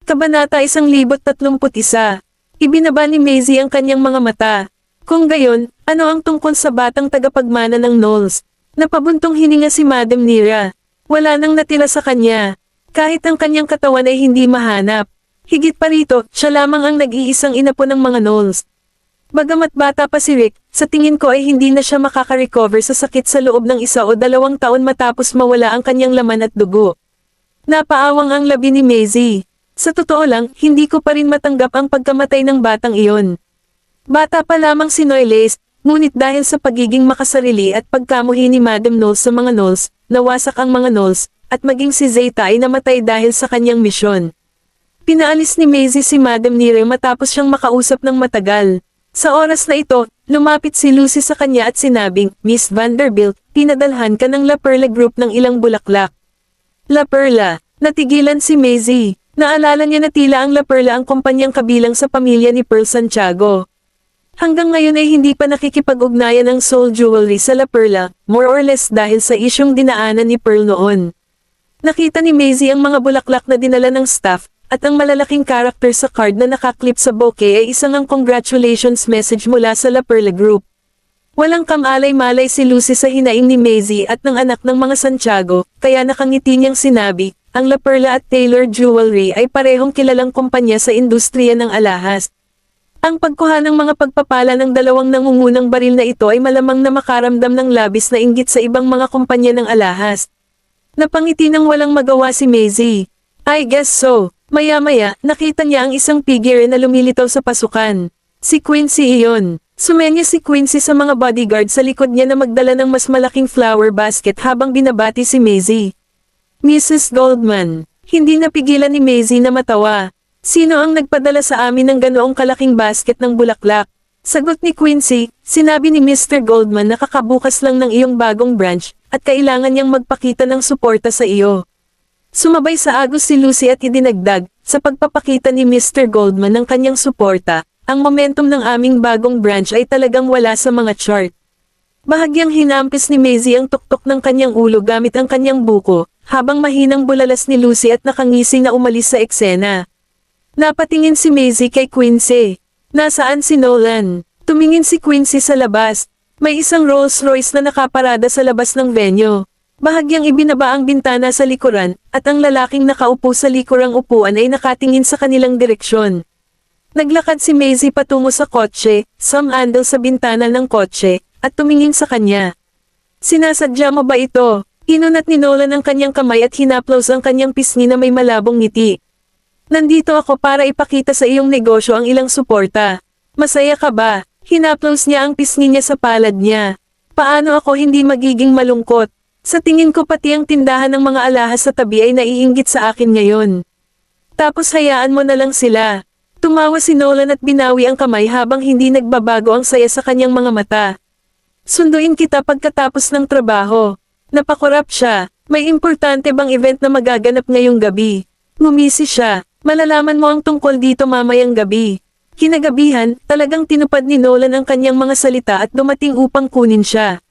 Kabanata 1031. Ibinaba ni Maisie ang kanyang mga mata. Kung gayon, ano ang tungkol sa batang tagapagmana ng Knowles? Napabuntong hininga si Madam Nira. Wala nang natira sa kanya. Kahit ang kanyang katawan ay hindi mahanap. Higit pa rito, siya lamang ang nag-iisang inapo ng mga Knowles. Bagamat bata pa si Rick, sa tingin ko ay hindi na siya makaka-recover sa sakit sa loob ng 1 o 2 taon matapos mawala ang kanyang laman at dugo. Napaawang ang labi ni Maisie. Sa totoo lang, hindi ko pa rin matanggap ang pagkamatay ng batang iyon. Bata pa lamang si Noyles, ngunit dahil sa pagiging makasarili at pagkamuhi ni Madam Knowles sa mga Knowles, nawasak ang mga Knowles, at maging si Zeta ay namatay dahil sa kanyang misyon. Pinaalis ni Maisie si Madam Nira matapos siyang makausap ng matagal. Sa oras na ito, lumapit si Lucy sa kanya at sinabing, "Miss Vanderbilt, pinadalhan ka ng La Perla Group ng ilang bulaklak." La Perla, natigilan si Maisie. Naalala niya na tila ang La Perla ang kumpanyang kabilang sa pamilya ni Pearl Santiago. Hanggang ngayon ay hindi pa nakikipag-ugnayan ang Soul Jewelry sa La Perla, more or less dahil sa isyong dinaanan ni Pearl noon. Nakita ni Maisie ang mga bulaklak na dinala ng staff, at ang malalaking karakter sa card na nakaklip sa bouquet ay isang ang congratulations message mula sa La Perla Group. Walang kamalay-malay si Lucy sa hinaing ni Maisie at ng anak ng mga Santiago, kaya nakangiti niyang sinabi, ang La Perla at Taylor Jewelry ay parehong kilalang kumpanya sa industriya ng alahas. Ang pagkuha ng mga pagpapala ng dalawang nangungunang baril na ito ay malamang na makaramdam ng labis na inggit sa ibang mga kumpanya ng alahas. Napangiti nang walang magawa si Maisie. I guess so. Maya-maya, nakita niya ang isang figure na lumilitaw sa pasukan. Si Quincy iyon. Sumenya si Quincy sa mga bodyguard sa likod niya na magdala ng mas malaking flower basket habang binabati si Maisie. Mrs. Goldman, hindi napigilan ni Maisie na matawa. Sino ang nagpadala sa amin ng ganoong kalaking basket ng bulaklak? Sagot ni Quincy, sinabi ni Mr. Goldman na kakabukas lang ng iyong bagong branch, at kailangan niyang magpakita ng suporta sa iyo. Sumabay sa agos si Lucy at idinagdag, sa pagpapakita ni Mr. Goldman ng kanyang suporta, ang momentum ng aming bagong branch ay talagang wala sa mga chart. Bahagyang hinampis ni Maisie ang tuktok ng kanyang ulo gamit ang kanyang buko, habang mahinang bulalas ni Lucy at nakangising na umalis sa eksena. Napatingin si Maisie kay Quincy. Nasaan si Nolan? Tumingin si Quincy sa labas. May isang Rolls Royce na nakaparada sa labas ng venue. Bahagyang ibinaba ang bintana sa likuran, at ang lalaking nakaupo sa likurang upuan ay nakatingin sa kanilang direksyon. Naglakad si Maisie patungo sa kotse, sumandal sa bintana ng kotse, at tumingin sa kanya. Sinasadya mo ba ito? Inunat ni Nolan ang kanyang kamay at hinaplos ang kanyang pisngi na may malabong ngiti. Nandito ako para ipakita sa iyong negosyo ang ilang suporta. Masaya ka ba? Hinaplos niya ang pisngi niya sa palad niya. Paano ako hindi magiging malungkot? Sa tingin ko pati ang tindahan ng mga alahas sa tabi ay naiinggit sa akin ngayon. Tapos hayaan mo na lang sila. Tumawa si Nolan at binawi ang kamay habang hindi nagbabago ang saya sa kanyang mga mata. Sunduin kita pagkatapos ng trabaho. Napakurap siya. May importante bang event na magaganap ngayong gabi? Ngumisi siya. Malalaman mo ang tungkol dito mamayang gabi. Kinagabihan, talagang tinupad ni Nolan ang kanyang mga salita at dumating upang kunin siya.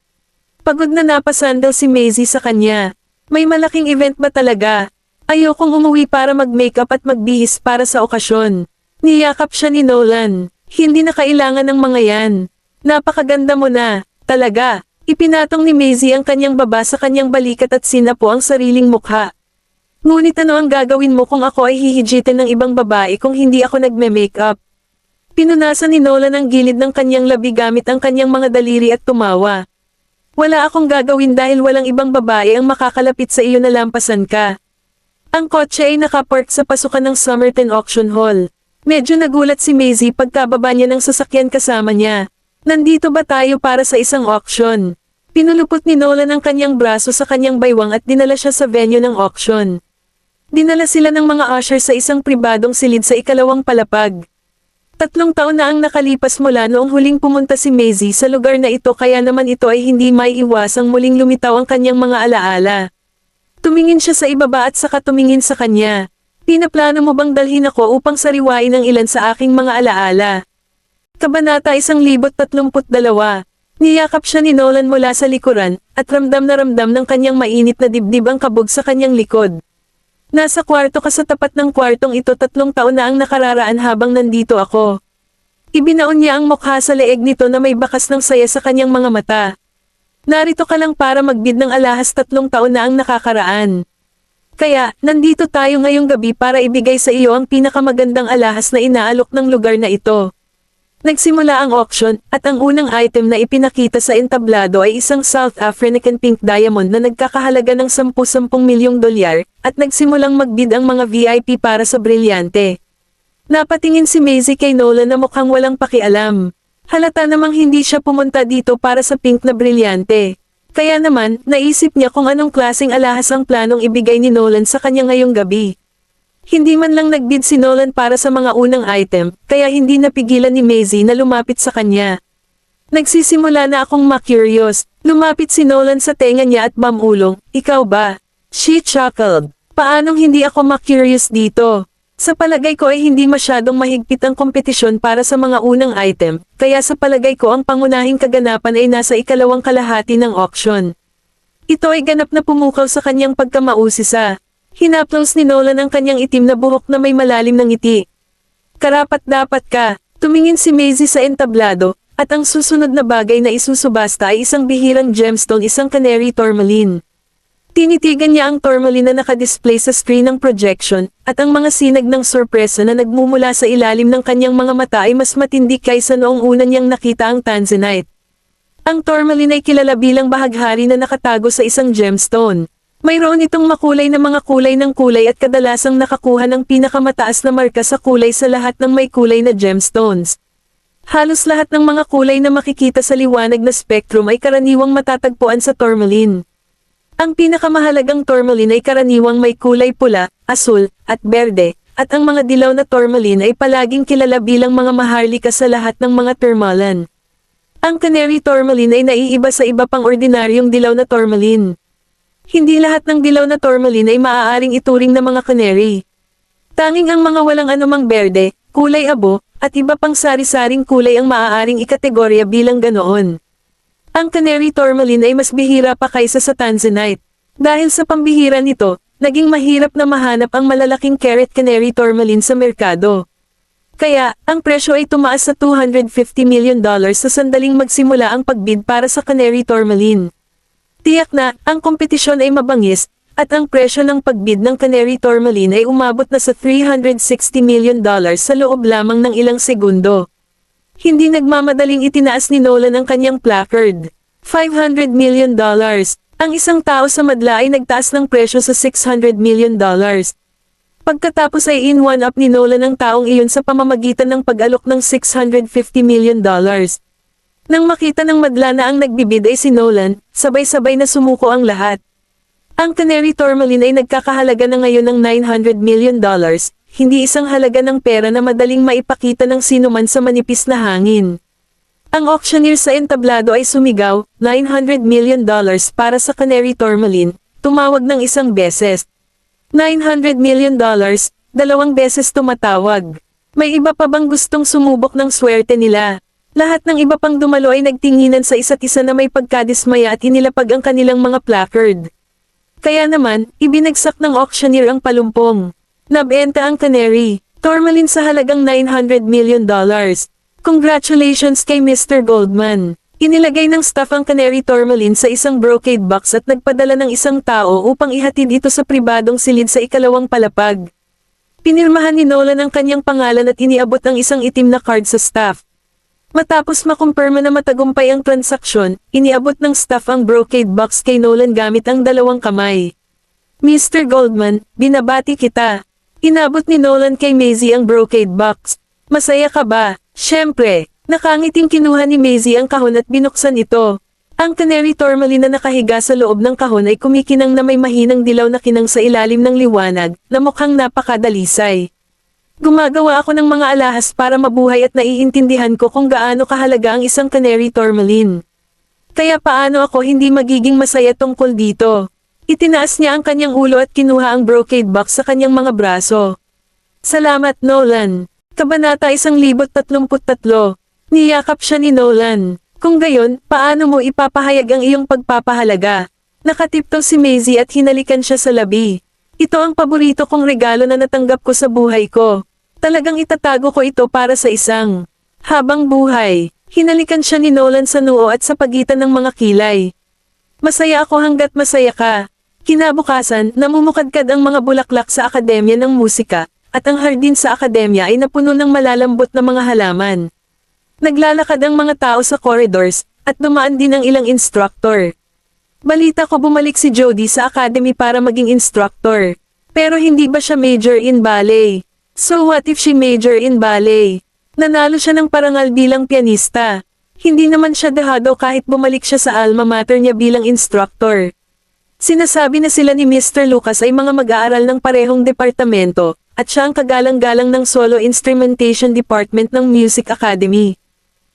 Pagod na napasandal si Maisie sa kanya. May malaking event ba talaga? Ayokong umuwi para mag-makeup at magbihis para sa okasyon. Niyakap siya ni Nolan. Hindi na kailangan ng mga yan. Napakaganda mo na. Talaga. Ipinatong ni Maisie ang kanyang baba sa kanyang balikat at sinapo ang sariling mukha. Ngunit ano ang gagawin mo kung ako ay hihijitin ng ibang babae kung hindi ako nagme-makeup? Pinunasan ni Nolan ang gilid ng kanyang labi gamit ang kanyang mga daliri at tumawa. Wala akong gagawin dahil walang ibang babae ang makakalapit sa iyo na lampasan ka. Ang kotse ay nakapark sa pasukan ng Somerton Auction Hall. Medyo nagulat si Maisie pagkababa niya ng sasakyan kasama niya. Nandito ba tayo para sa isang auction? Pinulupot ni Nolan ang kanyang braso sa kanyang baywang at dinala siya sa venue ng auction. Dinala sila ng mga usher sa isang pribadong silid sa ikalawang palapag. 3 taon na ang nakalipas mula noong huling pumunta si Maisie sa lugar na ito kaya naman ito ay hindi maiiwasang muling lumitaw ang kanyang mga alaala. Tumingin siya sa ibaba at saka tumingin sa kanya. Pinaplano mo bang dalhin ako upang sariwain ang ilan sa aking mga alaala? Kabanata 1032. Niyakap siya ni Nolan mula sa likuran, at ramdam na ramdam ng kanyang mainit na dibdib ang kabog sa kanyang likod. Nasa kwarto ka sa tapat ng kwartong ito 3 taon na ang nakararaan habang nandito ako. Ibinaon niya ang mukha sa leeg nito na may bakas ng saya sa kanyang mga mata. Narito ka lang para magbid ng alahas 3 taon na ang nakakaraan. Kaya, nandito tayo ngayong gabi para ibigay sa iyo ang pinakamagandang alahas na inaalok ng lugar na ito. Nagsimula ang auction, at ang unang item na ipinakita sa entablado ay isang South African pink diamond na nagkakahalaga ng 10 milyong dolyar, at nagsimulang magbid ang mga VIP para sa brilyante. Napatingin si Maisie kay Nolan na mukhang walang pakialam. Halata namang hindi siya pumunta dito para sa pink na brilyante. Kaya naman, naisip niya kung anong klaseng alahas ang planong ibigay ni Nolan sa kanya ngayong gabi. Hindi man lang nagbid si Nolan para sa mga unang item, kaya hindi napigilan ni Maisie na lumapit sa kanya. Nagsisimula na akong ma-curious. Lumapit si Nolan sa tenga niya at mamulong, "Ikaw ba?" She chuckled. "Paanong hindi ako ma-curious dito? Sa palagay ko ay hindi masyadong mahigpit ang kompetisyon para sa mga unang item, kaya sa palagay ko ang pangunahing kaganapan ay nasa ikalawang kalahati ng auction." Ito ay ganap na pumukaw sa kanyang pagkamausisa. Hinaplos ni Nolan ang kanyang itim na buhok na may malalim na ngiti. "Karapat-dapat ka." Tumingin si Maisie sa entablado, at ang susunod na bagay na isusubasta ay isang bihirang gemstone, isang canary tourmaline. Tinitigan niya ang tourmaline na nakadisplay sa screen ng projection, at ang mga sinag ng sorpresa na nagmumula sa ilalim ng kanyang mga mata ay mas matindi kaysa noong una niyang nakita ang tanzanite. Ang tourmaline ay kilala bilang bahaghari na nakatago sa isang gemstone. Mayroon itong makulay na mga kulay ng kulay at kadalasang nakakuha ng pinakamataas na marka sa kulay sa lahat ng may kulay na gemstones. Halos lahat ng mga kulay na makikita sa liwanag na spectrum ay karaniwang matatagpuan sa tourmaline. Ang pinakamahalagang tourmaline ay karaniwang may kulay pula, asul, at berde, at ang mga dilaw na tourmaline ay palaging kilala bilang mga maharlika sa lahat ng mga tourmaline. Ang canary tourmaline ay naiiba sa iba pang ordinaryong dilaw na tourmaline. Hindi lahat ng dilaw na tourmaline ay maaaring ituring na mga canary. Tanging ang mga walang anumang berde, kulay abo, at iba pang sari-saring kulay ang maaaring ikategorya bilang ganoon. Ang canary tourmaline ay mas bihira pa kaysa sa tanzanite. Dahil sa pambihira nito, naging mahirap na mahanap ang malalaking carat canary tourmaline sa merkado. Kaya, ang presyo ay tumaas sa $250 million sa sandaling magsimula ang pagbid para sa canary tourmaline. Tiyak na, ang kompetisyon ay mabangis, at ang presyo ng pagbid ng canary tourmaline ay umabot na sa $360 million sa loob lamang ng ilang segundo. Hindi nagmamadaling itinaas ni Nolan ang kanyang placard. $500 million. Ang isang tao sa madla ay nagtaas ng presyo sa $600 million. Pagkatapos ay in-one-up ni Nolan ang taong iyon sa pamamagitan ng pag-alok ng $650 million. Nang makita ng madla na ang nagbibid ay si Nolan, sabay-sabay na sumuko ang lahat. Ang canary tourmaline ay nagkakahalaga na ngayon ng $900 million. Hindi isang halaga ng pera na madaling maipakita ng sinuman sa manipis na hangin. Ang auctioneer sa entablado ay sumigaw, $900 million para sa canary tourmaline, tumawag ng isang beses. $900 million, 2 beses tumatawag. May iba pa bang gustong sumubok ng swerte nila? Lahat ng iba pang dumalo ay nagtinginan sa isa't isa na may pagkadismaya at inilapag ang kanilang mga placard. Kaya naman, ibinagsak ng auctioneer ang palumpong. Nabenta ang canary tourmaline sa halagang $900 million. Congratulations kay Mr. Goldman. Inilagay ng staff ang canary tourmaline sa isang brocade box at nagpadala ng isang tao upang ihatid ito sa pribadong silid sa ikalawang palapag. Pinirmahan ni Nolan ang kanyang pangalan at iniabot ang isang itim na card sa staff. Matapos makumpirma na matagumpay ang transaksyon, iniabot ng staff ang brocade box kay Nolan gamit ang 2 kamay. Mr. Goldman, binabati kita. Inabot ni Nolan kay Maisie ang brocade box. Masaya ka ba? Siyempre. Nakangiting kinuha ni Maisie ang kahon at binuksan ito. Ang canary tourmaline na nakahiga sa loob ng kahon ay kumikinang na may mahinang dilaw na kinang sa ilalim ng liwanag, na mukhang napakadalisay. Gumagawa ako ng mga alahas para mabuhay at naiintindihan ko kung gaano kahalaga ang isang canary tourmaline. Kaya paano ako hindi magiging masaya tungkol dito? Itinaas niya ang kanyang ulo at kinuha ang brocade box sa kanyang mga braso. Salamat Nolan. Kabanata 1033. Niyakap siya ni Nolan. Kung gayon, paano mo ipapahayag ang iyong pagpapahalaga? Nakatipto si Maisie at hinalikan siya sa labi. Ito ang paborito kong regalo na natanggap ko sa buhay ko. Talagang itatago ko ito para sa isang habang buhay. Hinalikan siya ni Nolan sa noo at sa pagitan ng mga kilay. Masaya ako hanggat masaya ka. Kinabukasan, namumukadkad ang mga bulaklak sa Akademya ng Musika, at ang hardin sa akademya ay napuno ng malalambot na mga halaman. Naglalakad ang mga tao sa corridors, at dumaan din ang ilang instructor. Balita ko bumalik si Jody sa academy para maging instructor. Pero hindi ba siya major in ballet? So what if she major in ballet? Nanalo siya ng parangal bilang pianista. Hindi naman siya dehado kahit bumalik siya sa alma mater niya bilang instructor. Sinasabi na sila ni Mr. Lucas ay mga mag-aaral ng parehong departamento, at siya ang kagalang-galang ng solo instrumentation department ng Music Academy.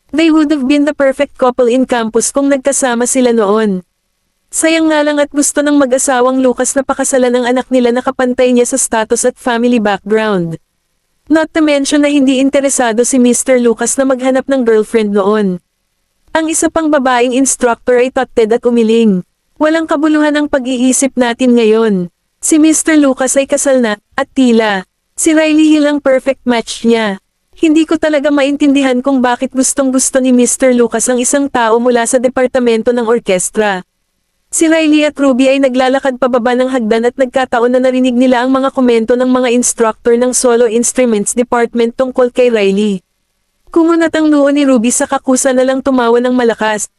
They would have been the perfect couple in campus kung nagkasama sila noon. Sayang nga lang at gusto ng mag-asawang Lucas na pakasalan ang anak nila na kapantay niya sa status at family background. Not to mention na hindi interesado si Mr. Lucas na maghanap ng girlfriend noon. Ang isa pang babaeng instructor ay totted at umiling. Walang kabuluhan ang pag-iisip natin ngayon. Si Mr. Lucas ay kasal na, at tila. Si Riley Hill ang perfect match niya. Hindi ko talaga maintindihan kung bakit gustong-gusto ni Mr. Lucas ang isang tao mula sa departamento ng orkestra. Si Riley at Ruby ay naglalakad pababa ng hagdan at nagkataon na narinig nila ang mga komento ng mga instructor ng solo instruments department tungkol kay Riley. Kumunat ang noo ni Ruby sa kakusa na lang tumawa ng malakas.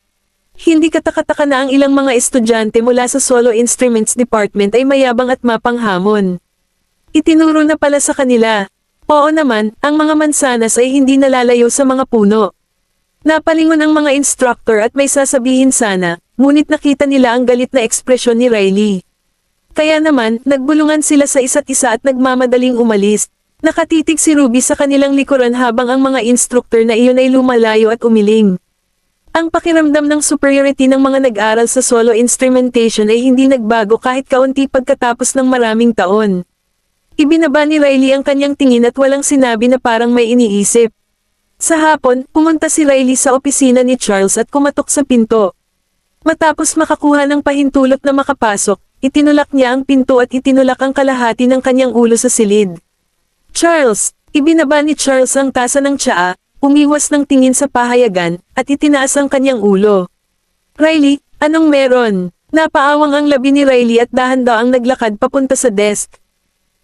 Hindi katakataka na ang ilang mga estudyante mula sa solo instruments department ay mayabang at mapanghamon. Itinuro na pala sa kanila. Oo naman, ang mga mansanas ay hindi nalalayo sa mga puno. Napalingon ang mga instructor at may sasabihin sana, ngunit nakita nila ang galit na ekspresyon ni Riley. Kaya naman, nagbulungan sila sa isa't isa at nagmamadaling umalis. Nakatitig si Ruby sa kanilang likuran habang ang mga instructor na iyon ay lumalayo at umiling. Ang pakiramdam ng superiority ng mga nag-aral sa solo instrumentation ay hindi nagbago kahit kaunti pagkatapos ng maraming taon. Ibinaba ni Riley ang kanyang tingin at walang sinabi na parang may iniisip. Sa hapon, pumunta si Riley sa opisina ni Charles at kumatok sa pinto. Matapos makakuha ng pahintulot na makapasok, itinulak niya ang pinto at itinulak ang kalahati ng kanyang ulo sa silid. Charles! Ibinaba ni Charles ang tasa ng tsaa, umiwas ng tingin sa pahayagan, at itinaas ang kanyang ulo. Riley, anong meron? Napaawang ang labi ni Riley at dahan-daang naglakad papunta sa desk.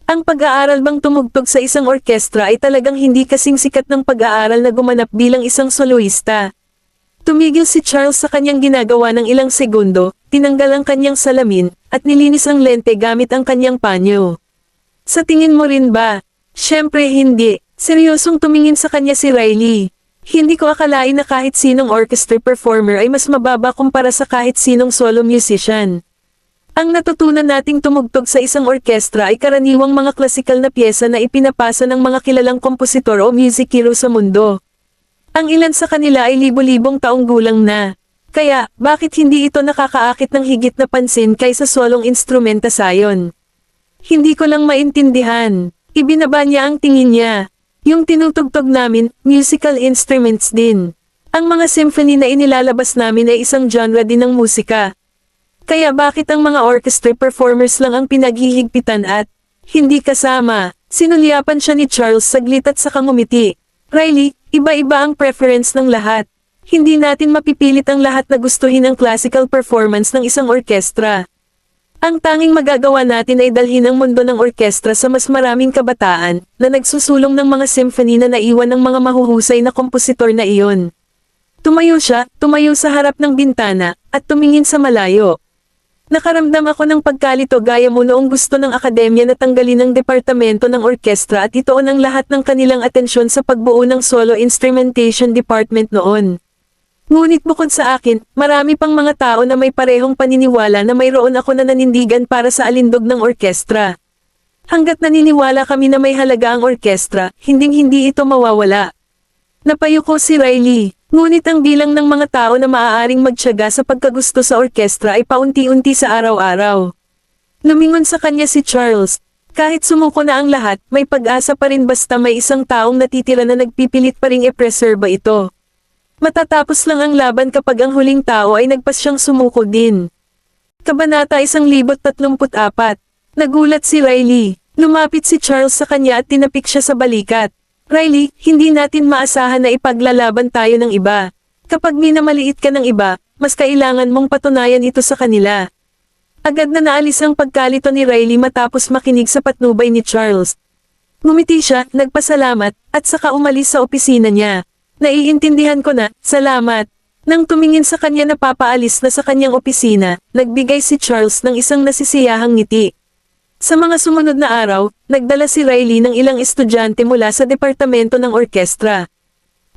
Ang pag-aaral bang tumugtog sa isang orkestra ay talagang hindi kasing sikat ng pag-aaral na gumanap bilang isang soloista. Tumigil si Charles sa kanyang ginagawa ng ilang segundo, tinanggal ang kanyang salamin, at nilinis ang lente gamit ang kanyang panyo. Sa tingin mo rin ba? Siyempre hindi. Seryosong tumingin sa kanya si Riley. Hindi ko akalain na kahit sinong orchestra performer ay mas mababa kumpara sa kahit sinong solo musician. Ang natutunan nating tumugtog sa isang orkestra ay karaniwang mga klasikal na piyesa na ipinapasa ng mga kilalang kompositor o music hero sa mundo. Ang ilan sa kanila ay libo-libong taong gulang na. Kaya, bakit hindi ito nakakaakit ng higit na pansin kaysa solong instrumenta sayon? Hindi ko lang maintindihan. Ibinaba niya ang tingin niya. Yung tinutugtog namin, musical instruments din. Ang mga symphony na inilalabas namin ay isang genre din ng musika. Kaya bakit ang mga orchestra performers lang ang pinaghihigpitan at hindi kasama? Sinulyapan siya ni Charles saglit at saka ngumiti. Riley, iba-iba ang preference ng lahat. Hindi natin mapipilit ang lahat na gustuhin ang classical performance ng isang orkestra. Ang tanging magagawa natin ay dalhin ang mundo ng orkestra sa mas maraming kabataan na nagsusulong ng mga symphony na naiwan ng mga mahuhusay na kompositor na iyon. Tumayo siya, tumayo sa harap ng bintana, at tumingin sa malayo. Nakaramdam ako ng pagkalito gaya mo noong gusto ng akademya na tanggalin ang departamento ng orkestra at itoon ang lahat ng kanilang atensyon sa pagbuo ng solo instrumentation department noon. Ngunit bukod sa akin, marami pang mga tao na may parehong paniniwala na mayroon ako na nanindigan para sa alindog ng orkestra. Hanggat naniniwala kami na may halaga ang orkestra, hinding-hindi ito mawawala. Napayuko si Riley. Ngunit ang bilang ng mga tao na maaaring magtiyaga sa pagkagusto sa orkestra ay paunti-unti sa araw-araw. Lumingon sa kanya si Charles. Kahit sumuko na ang lahat, may pag-asa pa rin basta may isang taong natitira na nagpipilit pa ring i-preserba ito. Matatapos lang ang laban kapag ang huling tao ay nagpasyang sumuko din. Kabanata 1034. Nagulat si Riley. Lumapit si Charles sa kanya at tinapik siya sa balikat. Riley, hindi natin maasahan na ipaglalaban tayo ng iba. Kapag minamaliit ka ng iba, mas kailangan mong patunayan ito sa kanila. Agad na naalis ang pagkalito ni Riley matapos makinig sa patnubay ni Charles. Ngumiti siya, nagpasalamat, at saka umalis sa opisina niya. Naiintindihan ko na, salamat. Nang tumingin sa kanya na papaalis na sa kanyang opisina, nagbigay si Charles ng isang nasisiyahang ngiti. Sa mga sumunod na araw, nagdala si Riley ng ilang estudyante mula sa departamento ng orkestra.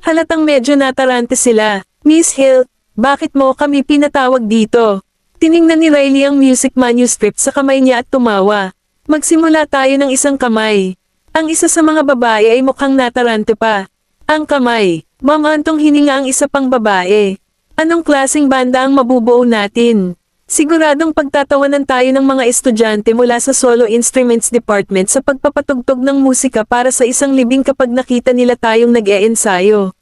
Halatang medyo natarante sila. Miss Hill, bakit mo kami pinatawag dito? Tiningnan ni Riley ang music manuscript sa kamay niya at tumawa. Magsimula tayo ng isang kamay. Ang isa sa mga babae ay mukhang natarante pa. Ang kamay. Mamantong hininga ang isa pang babae. Anong klaseng banda ang mabubuo natin? Siguradong pagtatawanan tayo ng mga estudyante mula sa Solo Instruments Department sa pagpapatugtog ng musika para sa isang libing kapag nakita nila tayong nag-e-ensayo.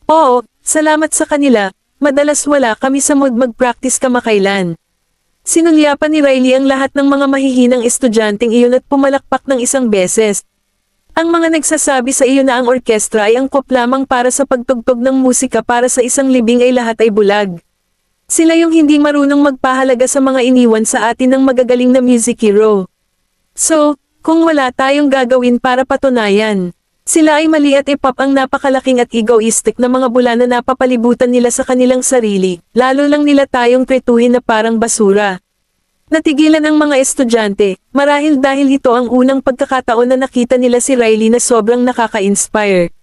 Oo, salamat sa kanila, madalas wala kami sa mood mag-practice kamakailan. Sinulyapan ni Riley ang lahat ng mga mahihinang estudyanteng iyon at pumalakpak ng isang beses. Ang mga nagsasabi sa iyo na ang orkestra ay angkop lamang para sa pagtugtog ng musika para sa isang libing ay lahat ay bulag. Sila yung hindi marunong magpahalaga sa mga iniwan sa atin ng magagaling na music hero. So, kung wala tayong gagawin para patunayan, sila ay mali at ipap ang napakalaking at egoistic na mga bula na napapalibutan nila sa kanilang sarili, lalo lang nila tayong tretuhin na parang basura. Natigilan ang mga estudyante, marahil dahil ito ang unang pagkakataon na nakita nila si Riley na sobrang nakaka-inspire.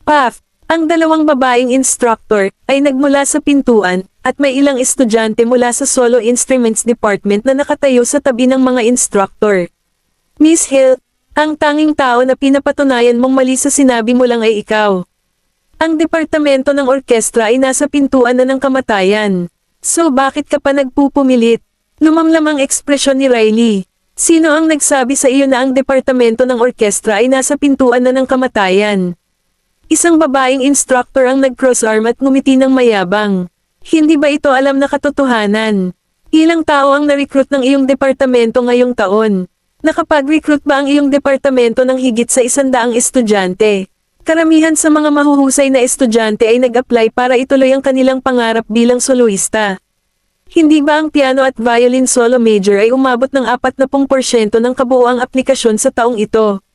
Puff! Ang dalawang babaeng instructor ay nagmula sa pintuan, at may ilang estudyante mula sa Solo Instruments Department na nakatayo sa tabi ng mga instructor. Miss Hill, ang tanging tao na pinapatunayan mong mali sa sinabi mo lang ay ikaw. Ang departamento ng orkestra ay nasa pintuan na ng kamatayan. So bakit ka pa nagpupumilit? Lumamlam ang ekspresyon ni Riley. Sino ang nagsabi sa iyo na ang departamento ng orkestra ay nasa pintuan na ng kamatayan? Isang babaeng instructor ang nag-cross-arm at ngumiti ng mayabang. Hindi ba ito alam na katotohanan? Ilang tao ang na-recruit ng iyong departamento ngayong taon? Nakapag-recruit ba ang iyong departamento ng higit sa 100 estudyante? Karamihan sa mga mahuhusay na estudyante ay nag-apply para ituloy ang kanilang pangarap bilang soloista. Hindi ba ang piano at violin solo major ay umabot ng 40% ng kabuuang aplikasyon sa taong ito?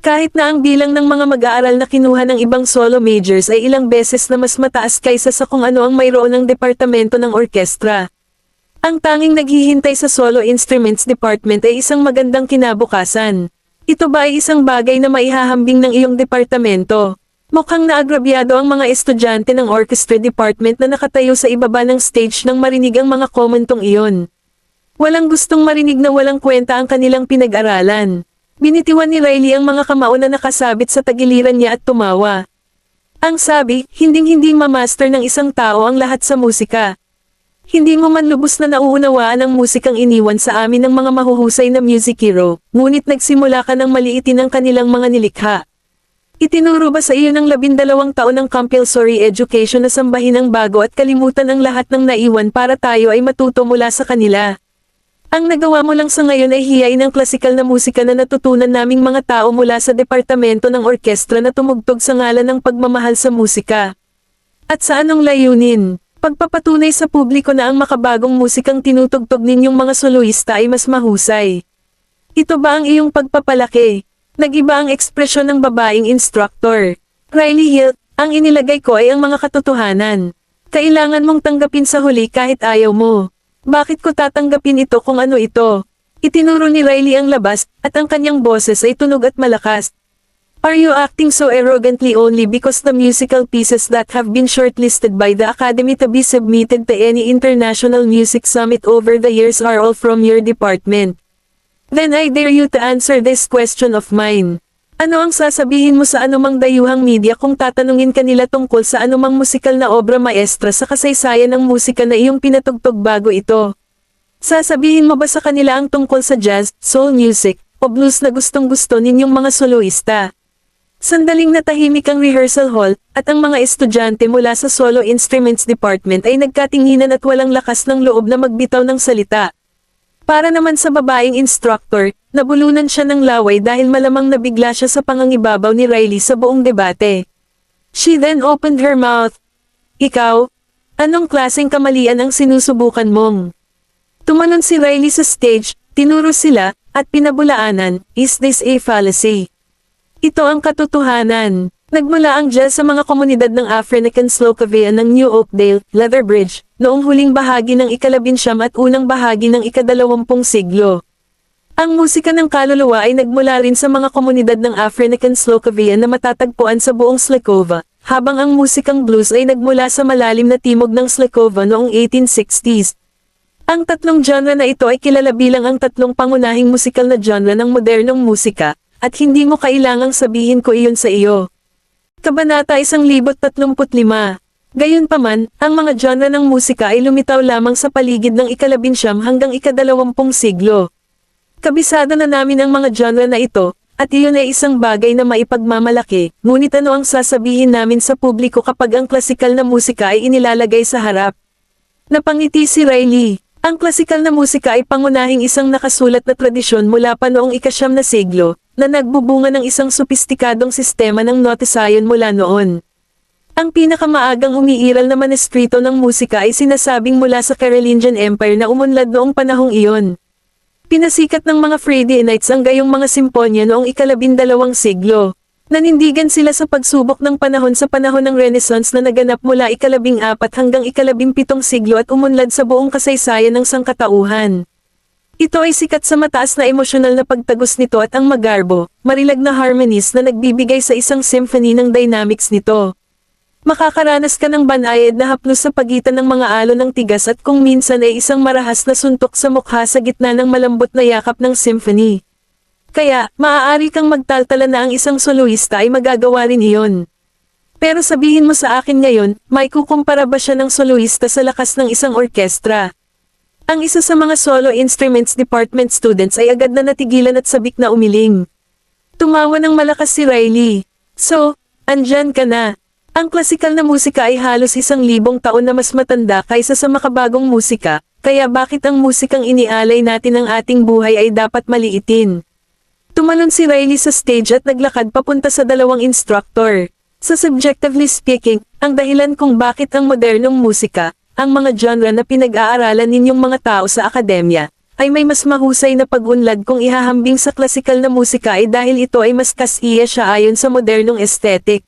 Kahit na ang bilang ng mga mag-aaral na kinuha ng ibang solo majors ay ilang beses na mas mataas kaysa sa kung ano ang mayroon ng departamento ng orkestra. Ang tanging naghihintay sa Solo Instruments Department ay isang magandang kinabukasan. Ito ba ay isang bagay na maihahambing ng iyong departamento? Mukhang naagrabyado ang mga estudyante ng orchestra department na nakatayo sa ibaba ng stage nang marinig ang mga komentong iyon. Walang gustong marinig na walang kwenta ang kanilang pinag-aralan. Binitiwan ni Riley ang mga kamao na nakasabit sa tagiliran niya at tumawa. Ang sabi, hinding-hindi mamaster ng isang tao ang lahat sa musika. Hindi mo man lubos na nauunawaan ang musikang iniwan sa amin ng mga mahuhusay na music hero, ngunit nagsimula ka ng maliitin ang kanilang mga nilikha. Itinuro ba sa iyo ng 12 taon ng compulsory education na sambahin ang bago at kalimutan ang lahat ng naiwan para tayo ay matuto mula sa kanila? Ang nagawa mo lang sa ngayon ay hiyain ng klasikal na musika na natutunan naming mga tao mula sa departamento ng orkestra na tumugtog sa ngalan ng pagmamahal sa musika. At sa anong layunin? Pagpapatunay sa publiko na ang makabagong musikang tinutugtog ninyong mga soloista ay mas mahusay. Ito ba ang iyong pagpapalaki? Nag-iba ang ekspresyon ng babaeng instructor. Riley Hill, ang inilagay ko ay ang mga katotohanan. Kailangan mong tanggapin sa huli kahit ayaw mo. Bakit ko tatanggapin ito kung ano ito? Itinuro ni Riley ang labas, at ang kanyang boses ay tunog at malakas. Are you acting so arrogantly only because the musical pieces that have been shortlisted by the Academy to be submitted to any international music summit over the years are all from your department? Then I dare you to answer this question of mine. Ano ang sasabihin mo sa anumang dayuhang media kung tatanungin kanila tungkol sa anumang musikal na obra maestra sa kasaysayan ng musika na iyong pinatugtog bago ito? Sasabihin mo ba sa kanila ang tungkol sa jazz, soul music, o blues na gustong-gusto ninyong mga soloista? Sandaling natahimik ang rehearsal hall, at ang mga estudyante mula sa Solo Instruments Department ay nagkatinginan at walang lakas ng loob na magbitaw ng salita. Para naman sa babaeng instructor, nabulunan siya ng laway dahil malamang nabigla siya sa pangangibabaw ni Riley sa buong debate. She then opened her mouth. Ikaw? Anong klaseng kamalian ang sinusubukan mong? Tumalon si Riley sa stage, tinuro sila, at pinabulaanan, is this a fallacy? Ito ang katotohanan. Nagmula ang jazz sa mga komunidad ng African Slovakia ng New Oakdale, Leatherbridge, noong huling bahagi ng ika-19 at unang bahagi ng ika-20 siglo. Ang musika ng kaluluwa ay nagmula rin sa mga komunidad ng African Slovakia na matatagpuan sa buong Slakova, habang ang musikang blues ay nagmula sa malalim na timog ng Slakova noong 1860s. Ang tatlong genre na ito ay kilala bilang ang tatlong pangunahing musikal na genre ng modernong musika, at hindi mo kailangang sabihin ko iyon sa iyo. Kabanata 1035. Gayunpaman, ang mga genre ng musika ay lumitaw lamang sa paligid ng ika-19 hanggang ika-20 siglo. Kabisado na namin ang mga genre na ito, at iyon ay isang bagay na maipagmamalaki, ngunit ano ang sasabihin namin sa publiko kapag ang klasikal na musika ay inilalagay sa harap? Napangiti si Riley. Ang klasikal na musika ay pangunahing isang nakasulat na tradisyon mula pa noong ika-9 na siglo, na nagbubunga ng isang sopistikadong sistema ng notasayon mula noon. Ang pinakamaagang umiiral na maneskrito ng musika ay sinasabing mula sa Carolingian Empire na umunlad noong panahong iyon. Pinasikat ng mga Freudianites ang gayong mga simponya noong ika-12 siglo. Nanindigan sila sa pagsubok ng panahon sa panahon ng Renaissance na naganap mula ika-14 hanggang ika-17 siglo at umunlad sa buong kasaysayan ng sangkatauhan. Ito ay sikat sa mataas na emosyonal na pagtagos nito at ang magarbo, marilag na harmonies na nagbibigay sa isang symphony ng dynamics nito. Makakaranas ka ng banayad na haplos sa pagitan ng mga alon ng tigas at kung minsan ay isang marahas na suntok sa mukha sa gitna ng malambot na yakap ng symphony. Kaya, maaari kang magtaltala na ang isang soloista ay magagawa rin iyon. Pero sabihin mo sa akin ngayon, may kukumpara ba siya ng soloista sa lakas ng isang orkestra? Ang isa sa mga solo instruments department students ay agad na natigilan at sabik na umiling. Tumawa ng malakas si Riley. So, andyan ka na. Ang klasikal na musika ay halos 1,000 taon na mas matanda kaysa sa makabagong musika, kaya bakit ang musikang inialay natin ng ating buhay ay dapat maliitin? Tumalon si Riley sa stage at naglakad papunta sa dalawang instructor. Sa subjectively speaking, ang dahilan kung bakit ang modernong musika, ang mga genre na pinag-aaralan ninyong mga tao sa akademya, ay may mas mahusay na pag-unlad kung ihahambing sa klasikal na musika ay dahil ito ay mas kasiya siya ayon sa modernong aesthetic.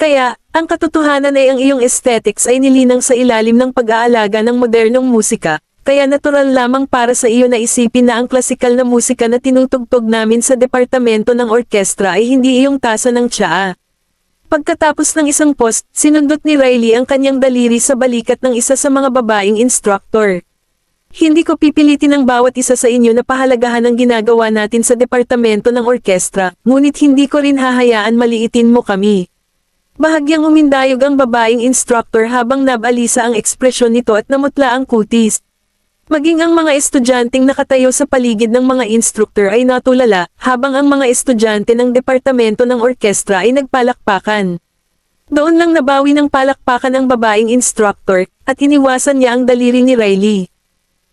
Kaya, ang katotohanan ay ang iyong aesthetics ay nilinang sa ilalim ng pag-aalaga ng modernong musika, kaya natural lamang para sa iyo na isipin na ang klasikal na musika na tinutugtog namin sa departamento ng orkestra ay hindi iyong tasa ng tsaa. Pagkatapos ng isang post, sinundot ni Riley ang kanyang daliri sa balikat ng isa sa mga babaeng instructor. Hindi ko pipilitin ang bawat isa sa inyo na pahalagahan ang ginagawa natin sa departamento ng orkestra, ngunit hindi ko rin hahayaan maliitin mo kami. Bahagyang umindayog ang babaeng instructor habang nabalisa ang ekspresyon nito at namutla ang kutis. Maging ang mga estudyanteng nakatayo sa paligid ng mga instructor ay natulala, habang ang mga estudyante ng departamento ng orkestra ay nagpalakpakan. Doon lang nabawi ng palakpakan ang babaeng instructor, at iniwasan niya ang daliri ni Riley.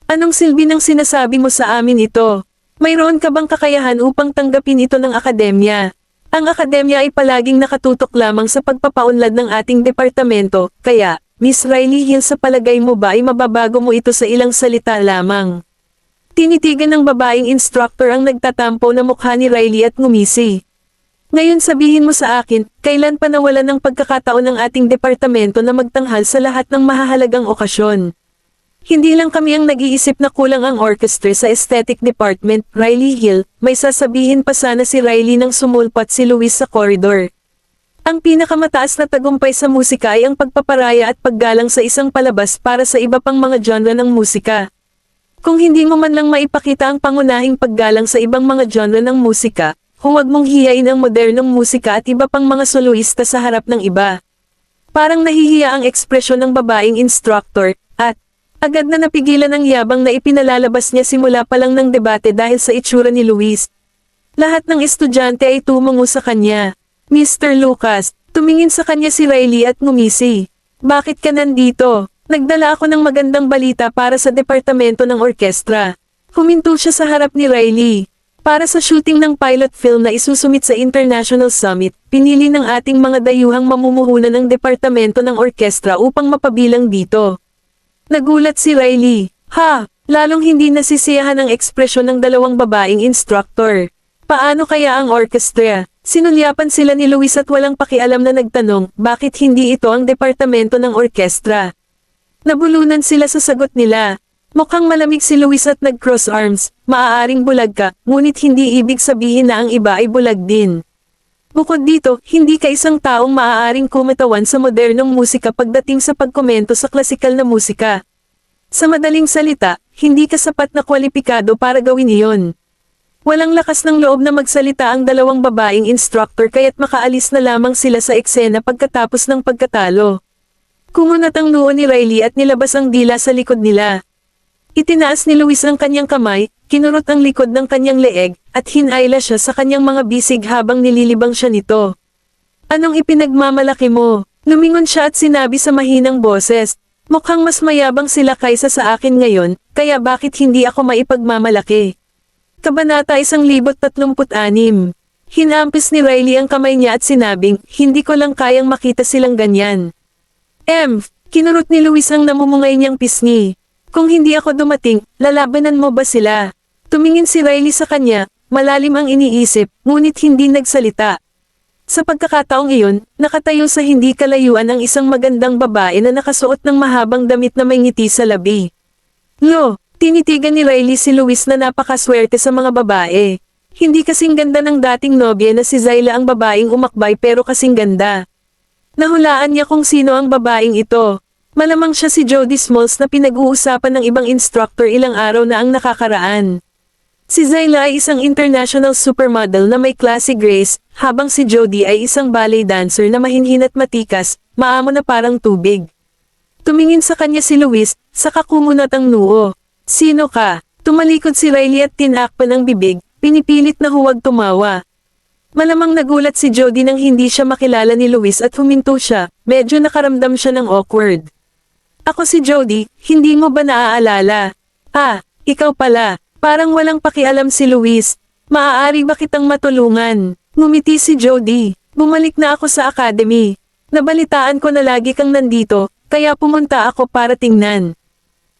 Anong silbi ng sinasabi mo sa amin ito? Mayroon ka bang kakayahan upang tanggapin ito ng akademya? Ang akademya ay palaging nakatutok lamang sa pagpapaunlad ng ating departamento, kaya, Miss Riley Hill, sa palagay mo ba ay mababago mo ito sa ilang salita lamang? Tinitigan ng babaeng instructor ang nagtatampo na mukha ni Riley at ngumisi. Ngayon sabihin mo sa akin, kailan pa nawalan ng pagkakataon ng ating departamento na magtanghal sa lahat ng mahahalagang okasyon? Hindi lang kami ang nag-iisip na kulang ang orchestra sa aesthetic department, Riley Hill, may sasabihin pa sana si Riley nang sumulpat si Louis sa koridor. Ang pinakamataas na tagumpay sa musika ay ang pagpaparaya at paggalang sa isang palabas para sa iba pang mga genre ng musika. Kung hindi mo man lang maipakita ang pangunahing paggalang sa ibang mga genre ng musika, huwag mong hiyain ang modernong musika at iba pang mga soloista sa harap ng iba. Parang nahihiya ang ekspresyon ng babaeng instructor, at agad na napigilan ang yabang na ipinalalabas niya simula pa lang ng debate dahil sa itsura ni Luis. Lahat ng estudyante ay tumungo sa kanya. Mr. Lucas, tumingin sa kanya si Riley at ngumisi. Bakit ka nandito? Nagdala ako ng magandang balita para sa departamento ng orkestra. Huminto siya sa harap ni Riley. Para sa shooting ng pilot film na isusumit sa International Summit, pinili ng ating mga dayuhang mamumuhunan ng departamento ng orkestra upang mapabilang dito. Nagulat si Riley. Ha! Lalong hindi nasisiyahan ang ekspresyon ng dalawang babaeng instructor. Paano kaya ang orkestra? Sinulyapan sila ni Luis at walang pakialam na nagtanong, bakit hindi ito ang departamento ng orkestra? Nabulunan sila sa sagot nila. Mukhang malamig si Luis at nag-cross arms, maaaring bulag ka, ngunit hindi ibig sabihin na ang iba ay bulag din. Bukod dito, hindi ka isang taong maaaring kumatawan sa modernong musika pagdating sa pagkomento sa klasikal na musika. Sa madaling salita, hindi ka sapat na kwalipikado para gawin iyon. Walang lakas ng loob na magsalita ang dalawang babaeng instructor kaya't makaalis na lamang sila sa eksena pagkatapos ng pagkatalo. Kumunat ang noo ni Riley at nilabas ang dila sa likod nila. Itinaas ni Luis ang kanyang kamay, kinurot ang likod ng kanyang leeg, at hinayla siya sa kanyang mga bisig habang nililibang siya nito. Anong ipinagmamalaki mo? Lumingon siya at sinabi sa mahinang boses, mukhang mas mayabang sila kaysa sa akin ngayon, kaya bakit hindi ako maipagmamalaki? Kabanata 1036. Hinampis ni Riley ang kamay niya at sinabing, hindi ko lang kayang makita silang ganyan. Kinurot ni Luis ang namumungay niyang pisngi. Kung hindi ako dumating, lalabanan mo ba sila? Tumingin si Riley sa kanya, malalim ang iniisip, ngunit hindi nagsalita. Sa pagkakataong iyon, nakatayo sa hindi kalayuan ang isang magandang babae na nakasuot ng mahabang damit na may ngiti sa labi. Tinitigan ni Riley si Luis na napakaswerte sa mga babae. Hindi kasing ganda ng dating nobya na si Zayla ang babaeng umakbay pero kasing ganda. Nahulaan niya kung sino ang babaeng ito. Malamang siya si Jody Smalls na pinag-uusapan ng ibang instructor ilang araw na ang nakakaraan. Si Zayla ay isang international supermodel na may classy grace, habang si Jody ay isang ballet dancer na mahinhin at matikas, maamo na parang tubig. Tumingin sa kanya si Luis, saka kumunat ang noo. Sino ka? Tumalikod si Riley at tinakpan ang bibig, pinipilit na huwag tumawa. Malamang nagulat si Jody nang hindi siya makilala ni Luis at huminto siya, medyo nakaramdam siya ng awkward. Ako si Jody, hindi mo ba naaalala? Ikaw pala. Parang walang pakialam si Luis. Maaari ba kitang matulungan? Ngumiti si Jody. Bumalik na ako sa academy. Nabalitaan ko na lagi kang nandito, kaya pumunta ako para tingnan.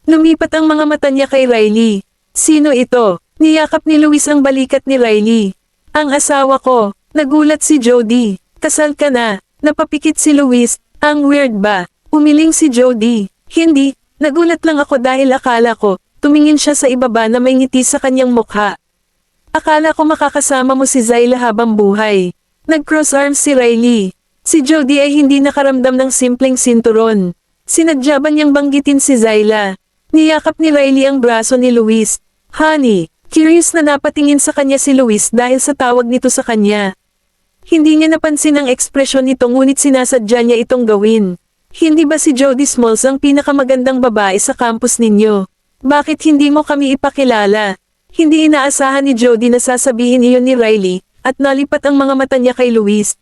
Lumipat ang mga mata niya kay Riley. Sino ito? Niyakap ni Luis ang balikat ni Riley. Ang asawa ko. Nagulat si Jody. Kasal ka na. Napapikit si Luis. Ang weird ba? Umiling si Jody. Hindi. Nagulat lang ako dahil akala ko, tumingin siya sa ibaba na may ngiti sa kanyang mukha. Akala ko makakasama mo si Zayla habang buhay. Nag-cross arms si Riley. Si Jody ay hindi nakaramdam ng simpleng sinturon. Sinadya ba niyang banggitin si Zayla? Niyakap ni Riley ang braso ni Luis. Honey, curious na napatingin sa kanya si Luis dahil sa tawag nito sa kanya. Hindi niya napansin ang ekspresyon nito ngunit sinasadya niya itong gawin. Hindi ba si Jody Smalls ang pinakamagandang babae sa campus ninyo? Bakit hindi mo kami ipakilala? Hindi inaasahan ni Jody na sasabihin iyon ni Riley, at nalipat ang mga mata niya kay Luis.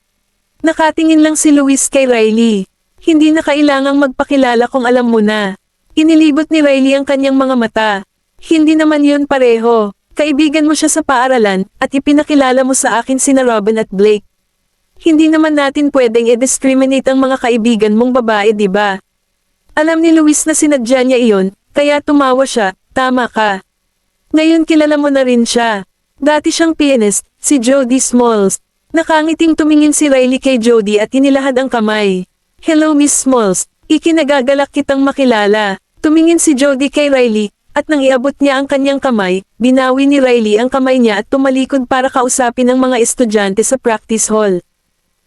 Nakatingin lang si Luis kay Riley. Hindi na kailangang magpakilala kung alam mo na. Inilibot ni Riley ang kanyang mga mata. Hindi naman yun pareho. Kaibigan mo siya sa paaralan, at ipinakilala mo sa akin sina Robin at Blake. Hindi naman natin pwedeng i-discriminate ang mga kaibigan mong babae, di ba? Alam ni Luis na sinadya niya iyon, kaya tumawa siya, tama ka. Ngayon kilala mo na rin siya. Dati siyang pianist, si Jody Smalls. Nakangiting tumingin si Riley kay Jody at inilahad ang kamay. Hello Miss Smalls, ikinagagalak kitang makilala. Tumingin si Jody kay Riley, at nang iabot niya ang kanyang kamay, binawi ni Riley ang kamay niya at tumalikod para kausapin ang mga estudyante sa practice hall.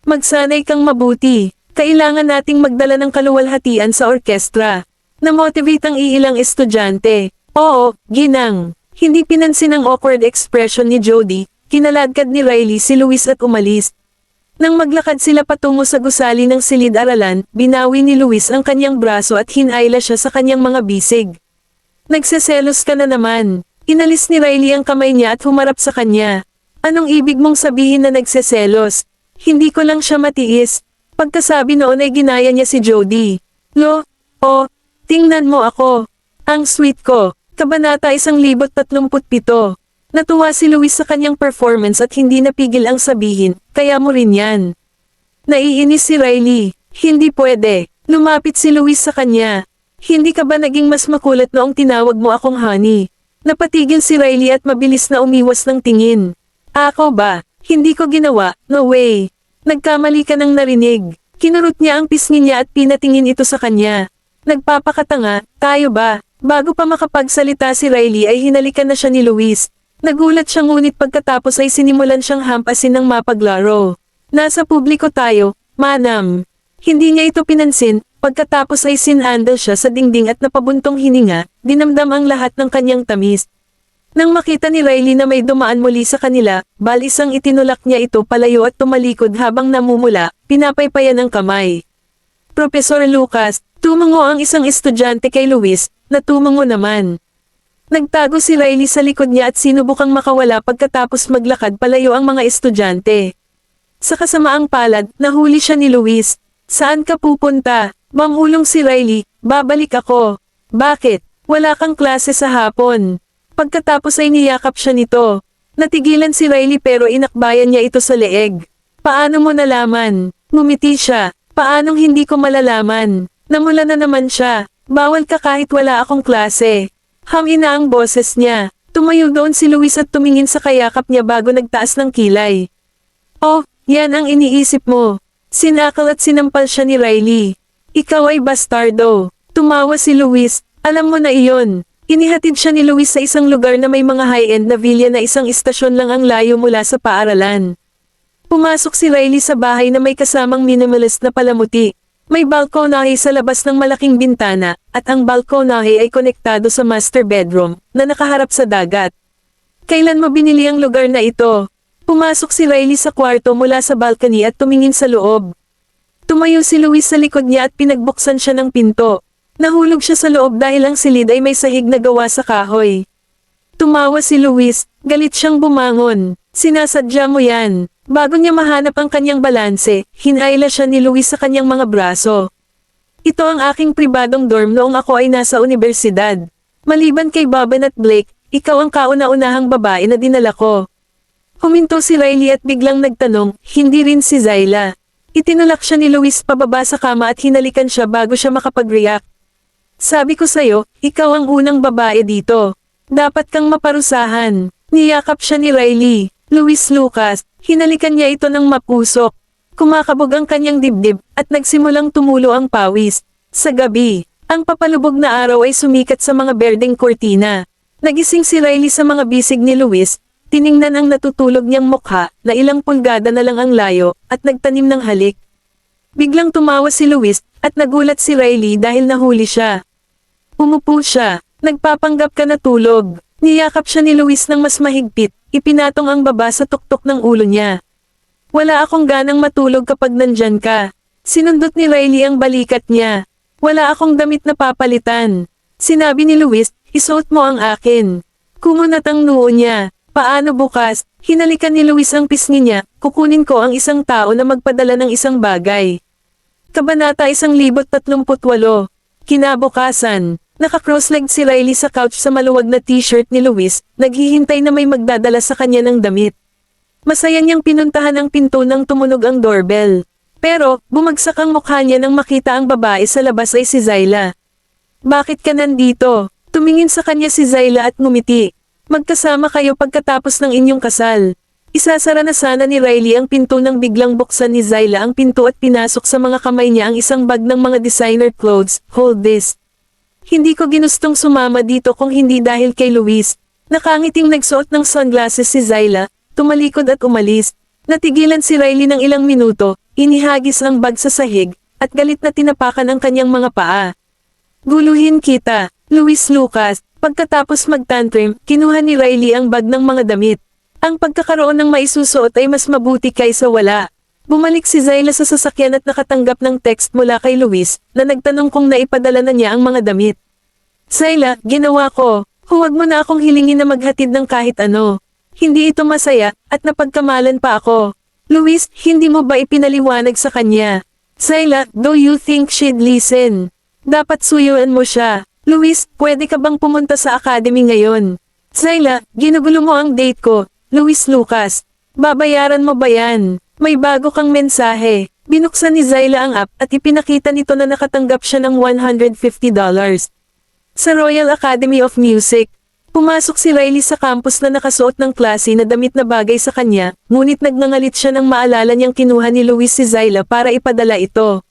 Magsanay kang mabuti. Kailangan nating magdala ng kaluwalhatian sa orkestra. Na-motivate ang iilang estudyante. Oo, ginang. Hindi pinansin ang awkward expression ni Jody, kinaladkad ni Riley si Luis at umalis. Nang maglakad sila patungo sa gusali ng silid-aralan, binawi ni Luis ang kanyang braso at hinayla siya sa kanyang mga bisig. Nagseselos ka na naman. Inalis ni Riley ang kamay niya at humarap sa kanya. Anong ibig mong sabihin na nagseselos? Hindi ko lang siya matiis. Pagkasabi noon ay ginaya niya si Jody. Tingnan mo ako. Ang sweet ko. Kabanata 1037. Natuwa si Luis sa kanyang performance at hindi napigil ang sabihin, kaya mo rin yan. Naiinis si Riley. Hindi pwede. Lumapit si Luis sa kanya. Hindi ka ba naging mas makulat noong tinawag mo akong honey? Napatigil si Riley at mabilis na umiwas ng tingin. Ako ba? Hindi ko ginawa, no way. Nagkamali ka ng narinig. Kinurot niya ang pisngi niya at pinatingin ito sa kanya. Nagpapakatanga, tayo ba? Bago pa makapagsalita si Riley ay hinalikan na siya ni Luis. Nagulat siya ngunit pagkatapos ay sinimulan siyang hampasin ng mapaglaro. Nasa publiko tayo, manam. Hindi niya ito pinansin, pagkatapos ay sinandal siya sa dingding at napabuntong hininga, dinamdam ang lahat ng kanyang tamis. Nang makita ni Riley na may dumaan muli sa kanila, balisang itinulak niya ito palayo at tumalikod habang namumula, pinapaypayan ang kamay. Profesor Lucas, tumango ang isang estudyante kay Luis, na tumango naman. Nagtago si Riley sa likod niya at sinubukang makawala pagkatapos maglakad palayo ang mga estudyante. Sa kasamaang palad, nahuli siya ni Luis. Saan ka pupunta? Mamulong si Riley, babalik ako. Bakit? Wala kang klase sa hapon. Pagkatapos ay niyakap siya nito. Natigilan si Riley pero inakbayan niya ito sa leeg. Paano mo nalaman? Ngumiti siya. Paanong hindi ko malalaman? Namula na naman siya. Bawal ka kahit wala akong klase. Hangina ang boses niya. Tumayo doon si Luis at tumingin sa kayakap niya bago nagtaas ng kilay. Oh, yan ang iniisip mo. Sinakal at sinampal siya ni Riley. Ikaw ay bastardo. Tumawa si Luis. Alam mo na iyon. Inihatid siya ni Luis sa isang lugar na may mga high-end na villa na isang istasyon lang ang layo mula sa paaralan. Pumasok si Riley sa bahay na may kasamang minimalist na palamuti. May balkonahe sa labas ng malaking bintana, at ang balkonahe ay konektado sa master bedroom, na nakaharap sa dagat. Kailan mo binili ang lugar na ito? Pumasok si Riley sa kwarto mula sa balcony at tumingin sa loob. Tumayo si Luis sa likod niya at pinagbuksan siya ng pinto. Nahulog siya sa loob dahil ang silid ay may sahig na gawa sa kahoy. Tumawa si Luis, galit siyang bumangon. Sinasadya mo yan. Bago niya mahanap ang kanyang balanse, hinayla siya ni Luis sa kanyang mga braso. Ito ang aking pribadong dorm noong ako ay nasa universidad. Maliban kay Boban at Blake, ikaw ang kauna-unahang babae na dinala ko. Huminto si Riley at biglang nagtanong, hindi rin si Zyla. Itinulak siya ni Luis pababa sa kama at hinalikan siya bago siya makapag-react. Sabi ko sa'yo, ikaw ang unang babae dito. Dapat kang maparusahan. Niyakap siya ni Riley. Luis Lucas, hinalikan niya ito ng mapusok. Kumakabog ang kanyang dibdib, at nagsimulang tumulo ang pawis. Sa gabi, ang papalubog na araw ay sumikat sa mga berdeng kortina. Nagising si Riley sa mga bisig ni Luis, tiningnan ang natutulog niyang mukha, na ilang pulgada na lang ang layo, at nagtanim ng halik. Biglang tumawa si Luis, at nagulat si Riley dahil nahuli siya. Umupo siya, nagpapanggap ka na tulog. Niyakap siya ni Luis ng mas mahigpit, ipinatong ang baba sa tuktok ng ulo niya. Wala akong ganang matulog kapag nandyan ka. Sinundot ni Riley ang balikat niya. Wala akong damit na papalitan. Sinabi ni Luis, isuot mo ang akin. Kumunat ang noo niya. Paano bukas? Hinalikan ni Luis ang pisngi niya, kukunin ko ang isang tao na magpadala ng isang bagay. Kabanata 1038. Kinabukasan. Naka-cross-legged si Riley sa couch sa maluwag na t-shirt ni Luis, naghihintay na may magdadala sa kanya ng damit. Masaya niyang pinuntahan ang pinto nang tumunog ang doorbell. Pero, bumagsak ang mukha niya nang makita ang babae sa labas ay si Zyla. Bakit ka nandito? Tumingin sa kanya si Zyla at ngumiti. Magkasama kayo pagkatapos ng inyong kasal. Isasara na sana ni Riley ang pinto nang biglang buksan ni Zyla ang pinto at pinasok sa mga kamay niya ang isang bag ng mga designer clothes. Hold this. Hindi ko ginustong sumama dito kung hindi dahil kay Luis. Nakangiting nagsuot ng sunglasses si Zyla, tumalikod at umalis. Natigilan si Riley ng ilang minuto, inihagis ang bag sa sahig, at galit na tinapakan ang kanyang mga paa. Guluhin kita, Luis Lucas. Pagkatapos mag-tantrum, kinuha ni Riley ang bag ng mga damit. Ang pagkakaroon ng maisusuot ay mas mabuti kaysa wala. Bumalik si Zyla sa sasakyan at nakatanggap ng text mula kay Luis, na nagtanong kung naipadala na niya ang mga damit. Zyla, ginawa ko. Huwag mo na akong hilingin na maghatid ng kahit ano. Hindi ito masaya, at napagkamalan pa ako. Luis, hindi mo ba ipinaliwanag sa kanya? Zyla, do you think she'd listen? Dapat suyuan mo siya. Luis, pwede ka bang pumunta sa academy ngayon? Zyla, ginugulo mo ang date ko. Luis Lucas. Babayaran mo ba yan? May bago kang mensahe. Binuksan ni Zyla ang app at ipinakita nito na nakatanggap siya ng $150. Sa Royal Academy of Music. Pumasok si Riley sa campus na nakasuot ng klase na damit na bagay sa kanya, ngunit nagngangalit siya nang maalala niyang kinuha ni Luis si Zyla para ipadala ito.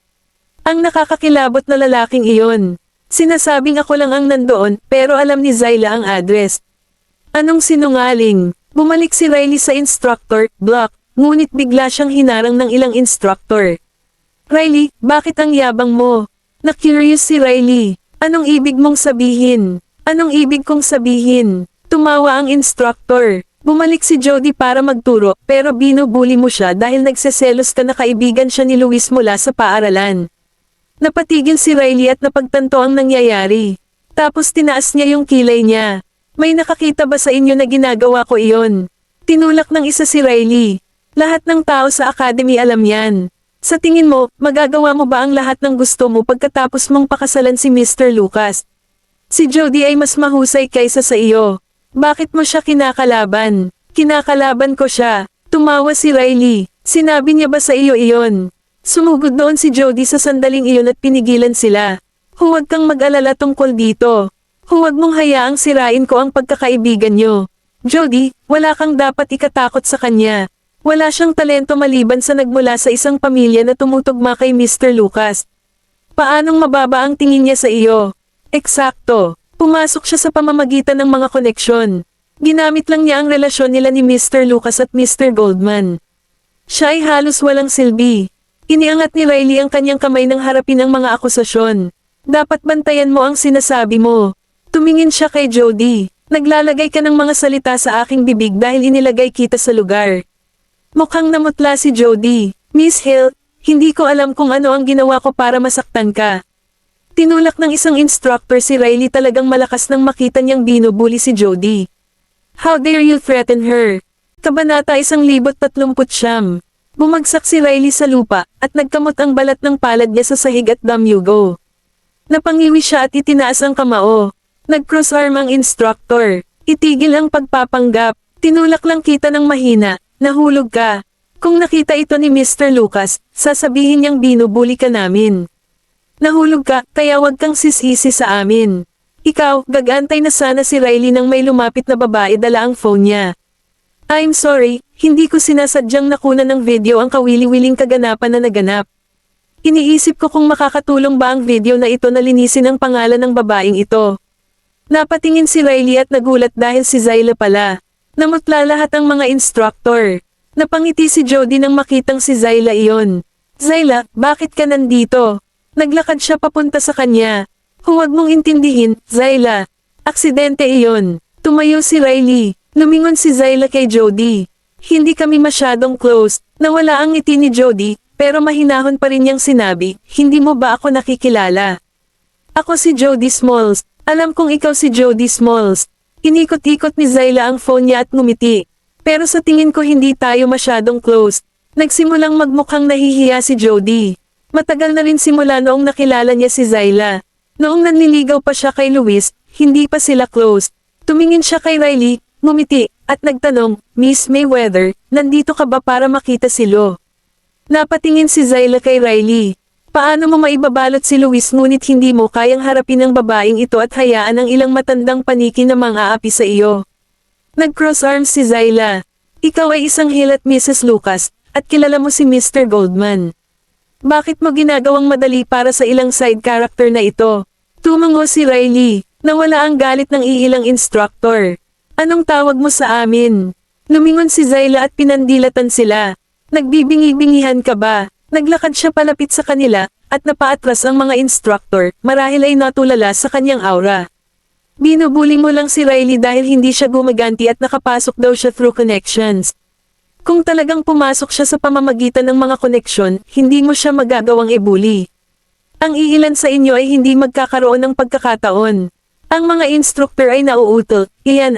Ang nakakakilabot na lalaking iyon. Sinasabing ako lang ang nandoon, pero alam ni Zyla ang address. Anong sinungaling? Bumalik si Riley sa instructor block, ngunit bigla siyang hinarang ng ilang instructor. Riley, bakit ang yabang mo? Na-curious si Riley. Anong ibig mong sabihin? Anong ibig kong sabihin? Tumawa ang instructor. Bumalik si Jody para magturo, pero binubuli mo siya dahil nagseselos ka na kaibigan siya ni Luis mula sa paaralan. Napatigil si Riley at napagtanto ang nangyayari. Tapos tinaas niya yung kilay niya. May nakakita ba sa inyo na ginagawa ko iyon? Tinulak ng isa si Riley. Lahat ng tao sa academy alam yan. Sa tingin mo, magagawa mo ba ang lahat ng gusto mo pagkatapos mong pakasalan si Mr. Lucas? Si Jody ay mas mahusay kaysa sa iyo. Bakit mo siya kinakalaban? Kinakalaban ko siya. Tumawa si Riley. Sinabi niya ba sa iyo iyon? Sumugod doon si Jody sa sandaling iyon at pinigilan sila. Huwag kang mag-alala tungkol dito. Huwag mong hayaang sirain ko ang pagkakaibigan niyo. Jody, wala kang dapat ikatakot sa kanya. Wala siyang talento maliban sa nagmula sa isang pamilya na tumutugma kay Mr. Lucas. Paanong mababa ang tingin niya sa iyo? Eksakto. Pumasok siya sa pamamagitan ng mga koneksyon. Ginamit lang niya ang relasyon nila ni Mr. Lucas at Mr. Goldman. Siya ay halos walang silbi. Iniangat ni Riley ang kanyang kamay nang harapin ang mga akusasyon. Dapat bantayan mo ang sinasabi mo. Tumingin siya kay Jody. Naglalagay ka ng mga salita sa aking bibig dahil inilagay kita sa lugar. Mukhang namutla si Jody. Miss Hill, hindi ko alam kung ano ang ginawa ko para masaktan ka. Tinulak ng isang instructor si Riley, talagang malakas nang makita niyang binubuli si Jody. How dare you threaten her? Kabanata 1039. Bumagsak si Riley sa lupa, at nagkamot ang balat ng palad niya sa sahig at damyugo. Napangiwi siya at itinaas ang kamao. Nag-cross-arm ang instructor. Itigil ang pagpapanggap. Tinulak lang kita ng mahina. Nahulog ka. Kung nakita ito ni Mr. Lucas, sasabihin niyang binubuli ka namin. Nahulog ka, kaya wag kang sisisi sa amin. Ikaw, gagantay na sana si Riley nang may lumapit na babae dala ang phone niya. I'm sorry, hindi ko sinasadyang nakuna ng video ang kawili-wiling kaganapan na naganap. Iniisip ko kung makakatulong ba ang video na ito na linisin ang pangalan ng babaeng ito. Napatingin si Riley at nagulat dahil si Zyla pala. Namutla lahat ang mga instructor. Napangiti si Jody nang makitang si Zyla iyon. Zyla, bakit ka nandito? Naglakad siya papunta sa kanya. Huwag mong intindihin, Zyla. Aksidente iyon. Tumayo si Riley. Lumingon si Zyla kay Jody. Hindi kami masyadong close. Nawala ang ngiti ni Jody, pero mahinahon pa rin niyang sinabi, hindi mo ba ako nakikilala? Ako si Jody Smalls. Alam kong ikaw si Jody Smalls. Inikot-ikot ni Zyla ang phone niya at ngumiti. Pero sa tingin ko hindi tayo masyadong close. Nagsimulang magmukhang nahihiya si Jody. Matagal na rin simula noong nakilala niya si Zyla. Noong nanliligaw pa siya kay Luis, hindi pa sila close. Tumingin siya kay Riley, ngumiti, at nagtanong, Miss Mayweather, nandito ka ba para makita si Lo? Napatingin si Zyla kay Riley. Paano mo maibabalot si Luis ngunit hindi mo kayang harapin ang babaeng ito at hayaan ang ilang matandang paniki na mang-aapi sa iyo? Nag-cross arms si Zyla. Ikaw ay isang hilat Mrs. Lucas, at kilala mo si Mr. Goldman. Bakit mo ginagawang madali para sa ilang side character na ito? Tumango si Riley. Nawala ang galit ng iilang instructor. Anong tawag mo sa amin? Lumingon si Zyla at pinandilatan sila. Nagbibingi-bingihan ka ba? Naglakad siya palapit sa kanila, at napaatras ang mga instructor, marahil ay natulala sa kanyang aura. Binubuli mo lang si Riley dahil hindi siya gumaganti at nakapasok daw siya through connections. Kung talagang pumasok siya sa pamamagitan ng mga koneksyon, hindi mo siya magagawang ibuli. Ang iilan sa inyo ay hindi magkakaroon ng pagkakataon. Ang mga instructor ay nauutot, iyan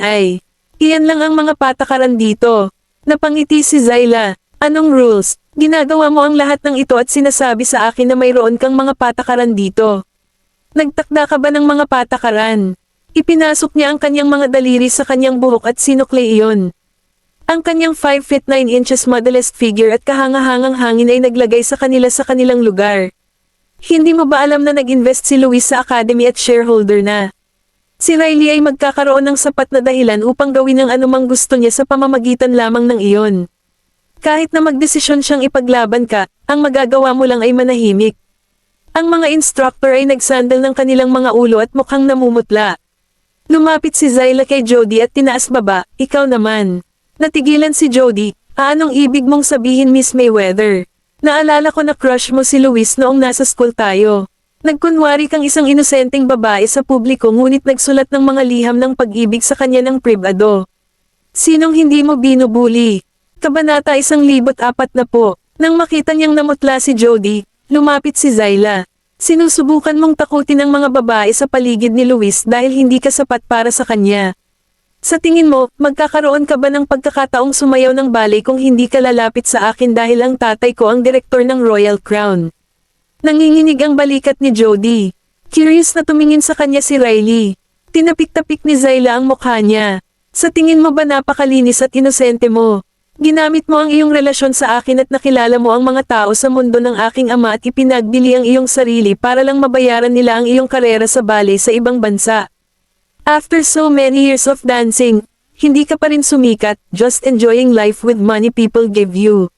lang ang mga patakaran dito. Napangiti si Zyla. Anong rules? Ginagawa mo ang lahat ng ito at sinasabi sa akin na mayroon kang mga patakaran dito. Nagtakda ka ba ng mga patakaran? Ipinasok niya ang kanyang mga daliri sa kanyang buhok at sinukli iyon. Ang kanyang 5 feet 9 inches modest figure at kahangahangang hangin ay naglagay sa kanila sa kanilang lugar. Hindi mo ba alam na nag-invest si Luis sa academy at shareholder na? Si Riley ay magkakaroon ng sapat na dahilan upang gawin ang anumang gusto niya sa pamamagitan lamang ng iyon. Kahit na magdesisyon siyang ipaglaban ka, ang magagawa mo lang ay manahimik. Ang mga instructor ay nagsandal ng kanilang mga ulo at mukhang namumutla. Lumapit si Zyla kay Jody at tinaas baba, ikaw naman. Natigilan si Jody, anong ibig mong sabihin Miss Mayweather? Naalala ko na crush mo si Luis noong nasa school tayo. Nagkunwari kang isang inosenteng babae sa publiko ngunit nagsulat ng mga liham ng pag-ibig sa kanya ng pribado. Sinong hindi mo binubuli? Kabanata 104 na po. Nang makita niyang namutla si Jody, lumapit si Zyla. Sinusubukan mong takutin ang mga babae sa paligid ni Luis dahil hindi ka sapat para sa kanya. Sa tingin mo, magkakaroon ka ba ng pagkakataong sumayaw ng ballet kung hindi ka lalapit sa akin dahil ang tatay ko ang direktor ng Royal Crown? Nanginginig ang balikat ni Jody. Curious na tumingin sa kanya si Riley. Tinapik-tapik ni Zyla ang mukha niya. Sa tingin mo ba napakalinis at inosente mo? Ginamit mo ang iyong relasyon sa akin at nakilala mo ang mga tao sa mundo ng aking ama at ipinagbili ang iyong sarili para lang mabayaran nila ang iyong karera sa ballet sa ibang bansa. After so many years of dancing, hindi ka pa rin sumikat, just enjoying life with money people give you.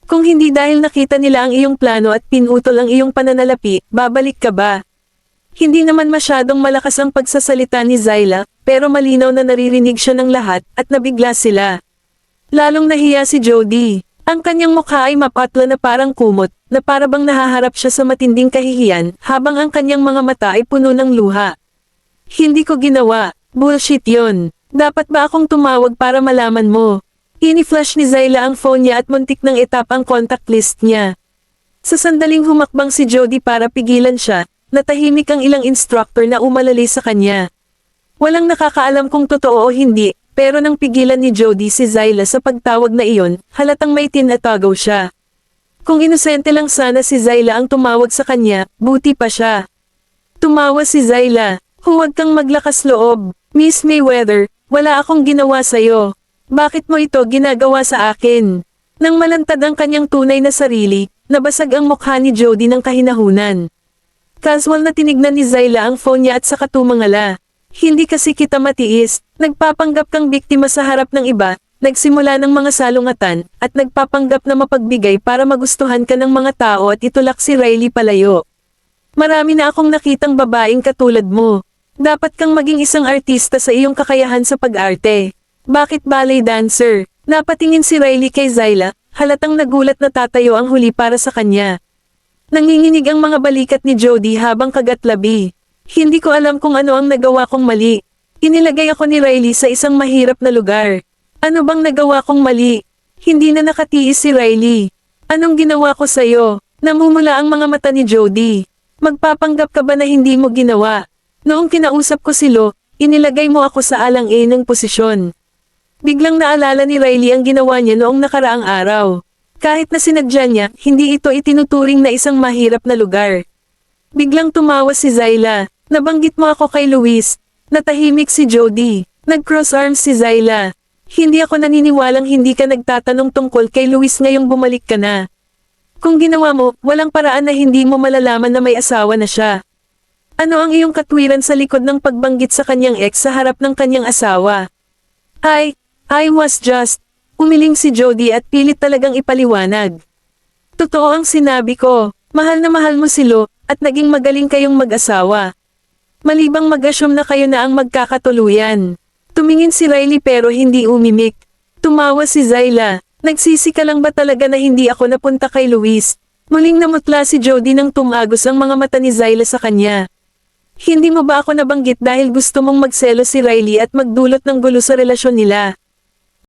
Kung hindi dahil nakita nila ang iyong plano at pinutol ang iyong pananalapi, babalik ka ba? Hindi naman masyadong malakas ang pagsasalita ni Zyla, pero malinaw na naririnig siya ng lahat, at nabigla sila. Lalong nahiya si Jody. Ang kanyang mukha ay mapatla na parang kumot, na parabang nahaharap siya sa matinding kahihiyan, habang ang kanyang mga mata ay puno ng luha. Hindi ko ginawa. Bullshit yon. Dapat ba akong tumawag para malaman mo? Ini-flash ni Zyla ang phone niya at muntik ng itap ang contact list niya. Sa sandaling humakbang si Jody para pigilan siya, natahimik ang ilang instructor na umalali sa kanya. Walang nakakaalam kung totoo o hindi, pero nang pigilan ni Jody si Zyla sa pagtawag na iyon, halatang may tinatagaw siya. Kung inosente lang sana si Zyla ang tumawag sa kanya, buti pa siya. Tumawa si Zyla. Huwag kang maglakas loob, Miss Mayweather, wala akong ginawa sa'yo. Bakit mo ito ginagawa sa akin? Nang malantad ang kanyang tunay na sarili, nabasag ang mukha ni Jody ng kahinahunan. Casual na tinignan ni Zyla ang phone niya at saka tumangala. Hindi kasi kita matiis, nagpapanggap kang biktima sa harap ng iba, nagsimula ng mga salungatan, at nagpapanggap na mapagbigay para magustuhan ka ng mga tao at itulak si Riley palayo. Marami na akong nakitang babaeng katulad mo. Dapat kang maging isang artista sa iyong kakayahan sa pag-arte. Bakit ballet dancer? Napatingin si Riley kay Zyla, halatang nagulat na tatayo ang huli para sa kanya. Nanginginig ang mga balikat ni Jody habang kagatlabi. Hindi ko alam kung ano ang nagawa kong mali. Inilagay ako ni Riley sa isang mahirap na lugar. Ano bang nagawa kong mali? Hindi na nakatiis si Riley. Anong ginawa ko sa'yo? Namumula ang mga mata ni Jody. Magpapanggap ka ba na hindi mo ginawa? Noong kinausap ko si Lo, inilagay mo ako sa alang-alang posisyon. Biglang naalala ni Riley ang ginawa niya noong nakaraang araw. Kahit na sinadya niya, hindi ito itinuturing na isang mahirap na lugar. Biglang tumawa si Zyla. Nabanggit mo ako kay Luis. Natahimik si Jody. Nag-cross arms si Zyla. Hindi ako naniniwalang hindi ka nagtatanong tungkol kay Luis ngayong bumalik ka na. Kung ginawa mo, walang paraan na hindi mo malalaman na may asawa na siya. Ano ang iyong katwiran sa likod ng pagbanggit sa kanyang ex sa harap ng kanyang asawa? I was just, umiling si Jody at pilit talagang ipaliwanag. Totoo ang sinabi ko, mahal na mahal mo si Lo, at naging magaling kayong mag-asawa. Malibang mag-assume na kayo na ang magkakatuluyan. Tumingin si Riley pero hindi umimik. Tumawa si Zyla. Nagsisi ka lang ba talaga na hindi ako napunta kay Luis? Muling namutla si Jody nang tumagos ang mga mata ni Zyla sa kanya. Hindi mo ba ako nabanggit dahil gusto mong magselo si Riley at magdulot ng gulo sa relasyon nila?